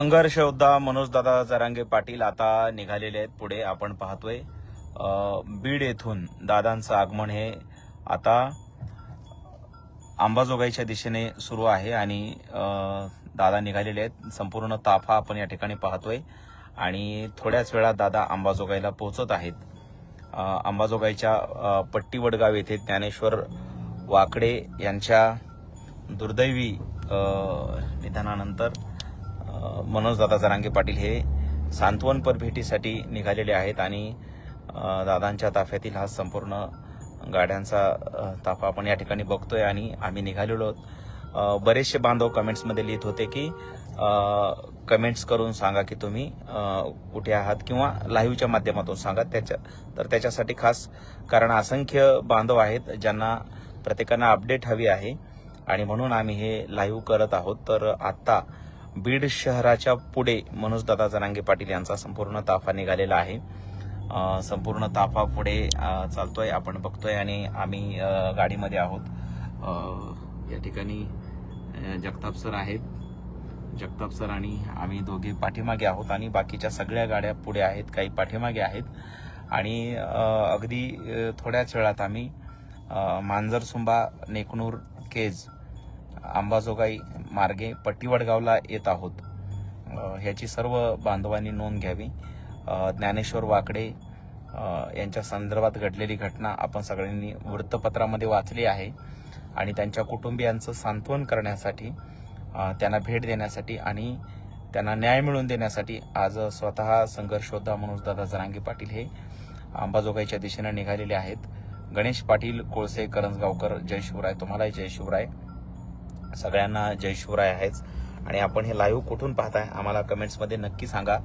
संघर्ष योद्धा मनोजदादा जरांगे पाटील आता निघालेले आहेत पुढे. आपण पाहतोय बीड येथून दादांचं आगमन हे आता अंबाजोगाईच्या दिशेने सुरू आहे आणि दादा निघालेले आहेत. संपूर्ण ताफा आपण या ठिकाणी पाहतोय आणि थोड्याच वेळात दादा अंबाजोगाईला पोहोचत आहेत. अंबाजोगाईच्या पट्टी वडगाव येथे ज्ञानेश्वर वाकडे यांच्या दुर्दैवी निधनानंतर मनोजदादा जरांगे पाटील हे सांत्वनपर भेटीसाठी निघालेले आहेत आणि दादांच्या ताफ्यातील हा संपूर्ण गाड्यांचा ताफा आपण या ठिकाणी बघतोय आणि आम्ही निघालेलो आहोत. बरेचसे बांधव कमेंट्समध्ये लिहित होते की कमेंट्स करून सांगा की तुम्ही कुठे आहात किंवा लाईव्हच्या माध्यमातून सांगा. त्याच्यासाठी खास कारण असंख्य बांधव आहेत ज्यांना प्रत्येकांना अपडेट हवी आहे आणि म्हणून आम्ही हे लाईव्ह करत आहोत. तर आता बीड शहराच्या पुढे मनोजदादा जरांगे पाटील यांचा संपूर्ण ताफा निघालेला आहे. संपूर्ण ताफा पुढे चालतोय आपण बघतोय आणि आम्ही गाडीमध्ये आहोत. या ठिकाणी जगताप सर आहेत. जगताप सर आणि आम्ही दोघे पाठीमागे आहोत आणि बाकीच्या सगळ्या गाड्या पुढे आहेत, काही पाठीमागे आहेत आणि अगदी थोड्याच वेळात आम्ही मांजरसुंबा, नेकनूर, केज, अंबाजोगाई मार्गे पट्टीवडगावला येत आहोत. ह्याची सर्व बांधवांनी नोंद घ्यावी. ज्ञानेश्वर वाकडे यांच्या संदर्भात घडलेली घटना आपण सगळ्यांनी वृत्तपत्रामध्ये वाचली आहे आणि त्यांच्या कुटुंबियांचं सांत्वन करण्यासाठी, त्यांना भेट देण्यासाठी आणि त्यांना न्याय मिळवून देण्यासाठी आज स्वतः संघर्ष योद्धा मनोजदादा जरांगे पाटील हे अंबाजोगाईच्या दिशेने निघालेले आहेत. गणेश पाटील, कोळसे, करंजगावकर, जय शिवराय. तुम्हालाही जय शिवराय. सगळ्यांना जय शिवराय आहेच. आणि आपण हे लाईव्ह कुठून पाहताय आम्हाला कमेंट्समध्ये नक्की सांगा.